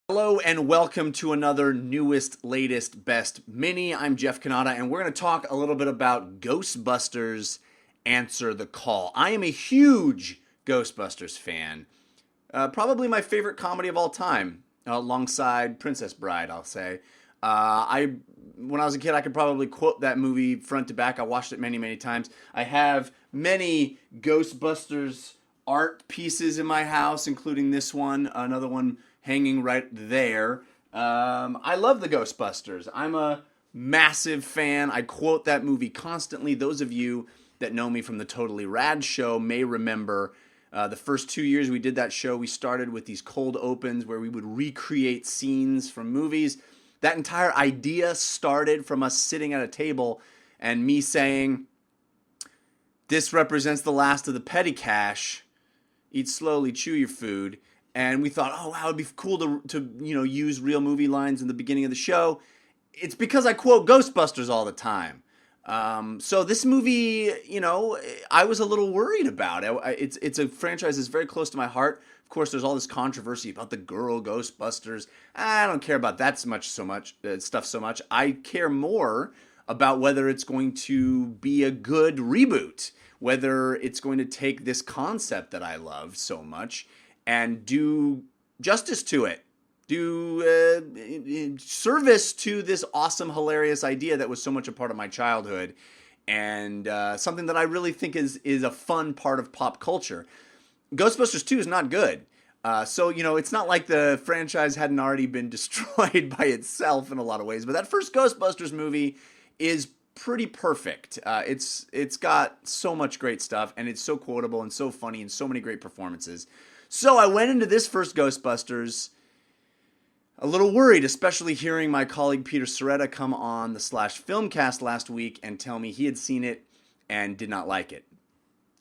Hello and welcome to another newest, latest, best mini. I'm Jeff Cannata, and we're going to talk a little bit about Ghostbusters Answer the Call. I am a huge Ghostbusters fan. Probably my favorite comedy of all time, alongside Princess Bride, I'll say. When I was a kid, I could probably quote that movie front to back. I watched it many, many times. I have many Ghostbusters art pieces in my house, including this one, another one hanging right there. I love the Ghostbusters. I'm a massive fan. I quote that movie constantly. Those of you that know me from the Totally Rad show may remember the first 2 years we did that show. We started with these cold opens where we would recreate scenes from movies. That entire idea started from us sitting at a table and me saying, "This represents the last of the petty cash. Eat slowly, chew your food." And we thought, oh wow, it'd be cool to use real movie lines in the beginning of the show. It's because I quote Ghostbusters all the time. So this movie, I was a little worried about it. It's a franchise that's very close to my heart. Of course, there's all this controversy about the girl Ghostbusters. I don't care about that stuff so much. I care more about whether it's going to be a good reboot, whether it's going to take this concept that I love so much and do justice to it, do service to this awesome, hilarious idea that was so much a part of my childhood, and something that I really think is a fun part of pop culture. Ghostbusters 2 is not good. So, it's not like the franchise hadn't already been destroyed by itself in a lot of ways, but that first Ghostbusters movie is pretty perfect. It's got so much great stuff, and it's so quotable and so funny and so many great performances. So I went into this first Ghostbusters a little worried, especially hearing my colleague Peter Soretta come on the Slash Filmcast last week and tell me he had seen it and did not like it.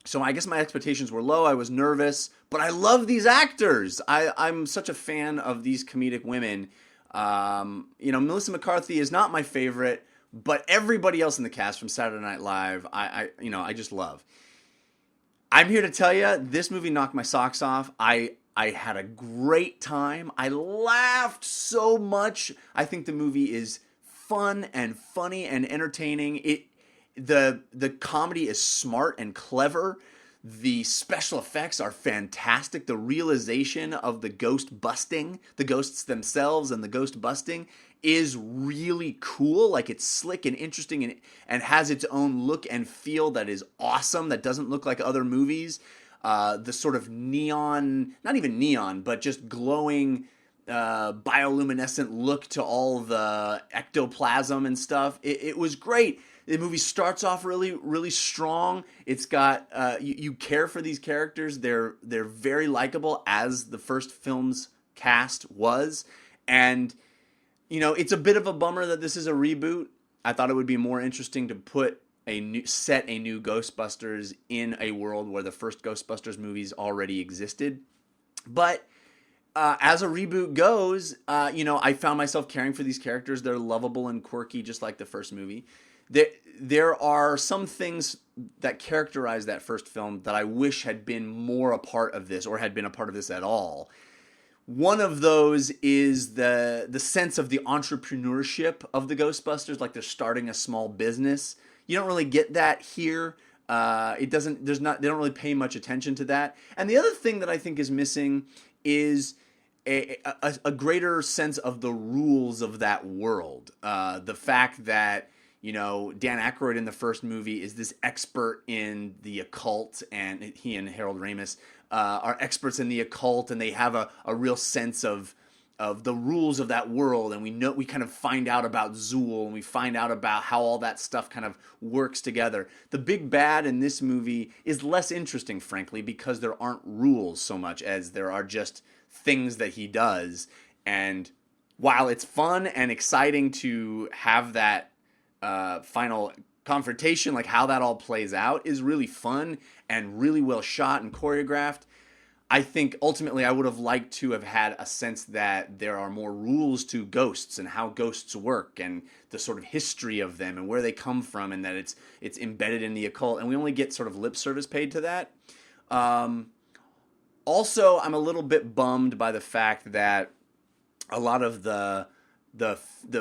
So I guess my expectations were low. I was nervous, but I love these actors. I'm such a fan of these comedic women. Melissa McCarthy is not my favorite, but everybody else in the cast from Saturday Night Live, I just love. I'm here to tell you, this movie knocked my socks off. I had a great time. I laughed so much. I think the movie is fun and funny and entertaining. The comedy is smart and clever. The special effects are fantastic. The realization of the ghost busting, the ghosts themselves and the ghost busting is really cool. Like, it's slick and interesting and has its own look and feel that is awesome, that doesn't look like other movies. The sort of neon, not even neon, but just glowing bioluminescent look to all the ectoplasm and stuff. It was great. The movie starts off really, really strong. It's got you care for these characters. They're very likable, as the first film's cast was, and it's a bit of a bummer that this is a reboot. I thought it would be more interesting to put a new Ghostbusters in a world where the first Ghostbusters movies already existed, but as a reboot goes, I found myself caring for these characters. They're lovable and quirky, just like the first movie. There are some things that characterize that first film that I wish had been more a part of this, or had been a part of this at all. One of those is the sense of the entrepreneurship of the Ghostbusters, like they're starting a small business. You don't really get that here. They don't really pay much attention to that. And the other thing that I think is missing is a greater sense of the rules of that world. The fact that Dan Aykroyd in the first movie is this expert in the occult, and he and Harold Ramis are experts in the occult, and they have a real sense of the rules of that world, and we kind of find out about Zool, and we find out about how all that stuff kind of works together. The big bad in this movie is less interesting, frankly, because there aren't rules so much as there are just things that he does. And while it's fun and exciting to have that final confrontation, like how that all plays out is really fun and really well shot and choreographed, I think ultimately I would have liked to have had a sense that there are more rules to ghosts and how ghosts work and the sort of history of them and where they come from, and that it's embedded in the occult, and we only get sort of lip service paid to that. Also, I'm a little bit bummed by the fact that a lot of the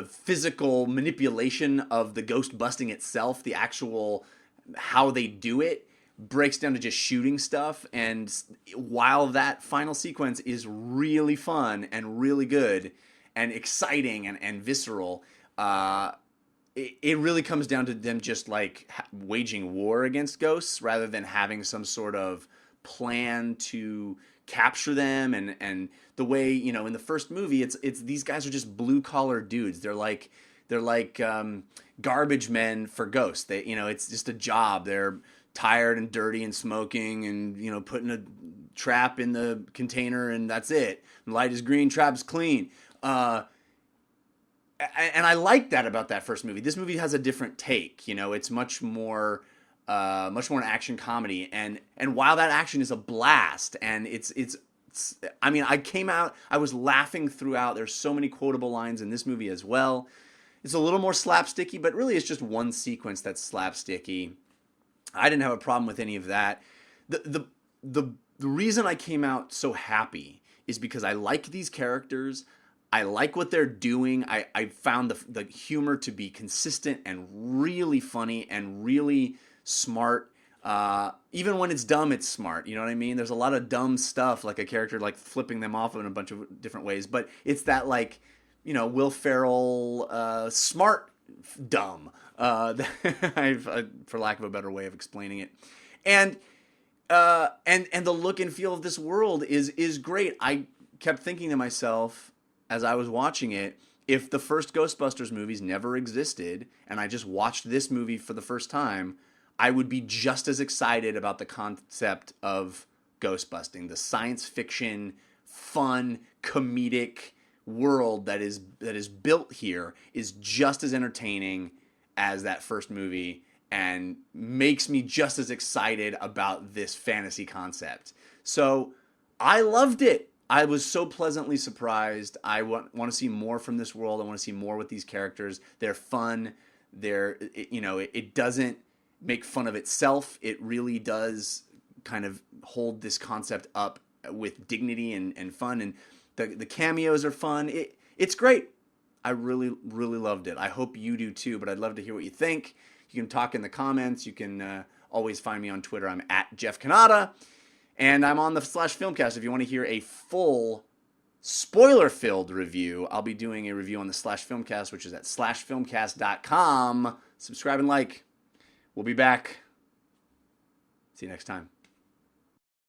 physical manipulation of the ghost busting itself, the actual how they do it, breaks down to just shooting stuff. And while that final sequence is really fun and really good and exciting and visceral, it really comes down to them just like waging war against ghosts rather than having some sort of plan to capture them. And the way, you know, in the first movie, it's these guys are just blue collar dudes. They're like garbage men for ghosts. They, you know, it's just a job. They're tired and dirty and smoking and, you know, putting a trap in the container and that's it. Light is green, trap's clean. And I like that about that first movie. This movie has a different take. You know, it's much more an action comedy. And while that action is a blast, and it's I mean, I was laughing throughout. There's so many quotable lines in this movie as well. It's a little more slapsticky, but really it's just one sequence that's slapsticky. I didn't have a problem with any of that. The reason I came out so happy is because I like these characters. I like what they're doing. I found the humor to be consistent and really funny and really smart. Even when it's dumb, it's smart. You know what I mean? There's a lot of dumb stuff, like a character like flipping them off in a bunch of different ways. But it's that, like, you know, Will Ferrell smart dumb. For lack of a better way of explaining it. And the look and feel of this world is great. I kept thinking to myself, as I was watching it, if the first Ghostbusters movies never existed and I just watched this movie for the first time, I would be just as excited about the concept of ghostbusting, the science fiction, fun, comedic world that is built here is just as entertaining as that first movie and makes me just as excited about this fantasy concept. So I loved it. I was so pleasantly surprised. I want to see more from this world. I want to see more with these characters. They're fun. It doesn't make fun of itself. It really does kind of hold this concept up with dignity and fun. And the cameos are fun. It's great. I really, really loved it. I hope you do too, but I'd love to hear what you think. You can talk in the comments. You can always find me on Twitter. I'm at Jeff Cannata. And I'm on the Slash Filmcast. If you want to hear a full spoiler-filled review, I'll be doing a review on the Slash Filmcast, which is at slashfilmcast.com. Subscribe and like. We'll be back. See you next time.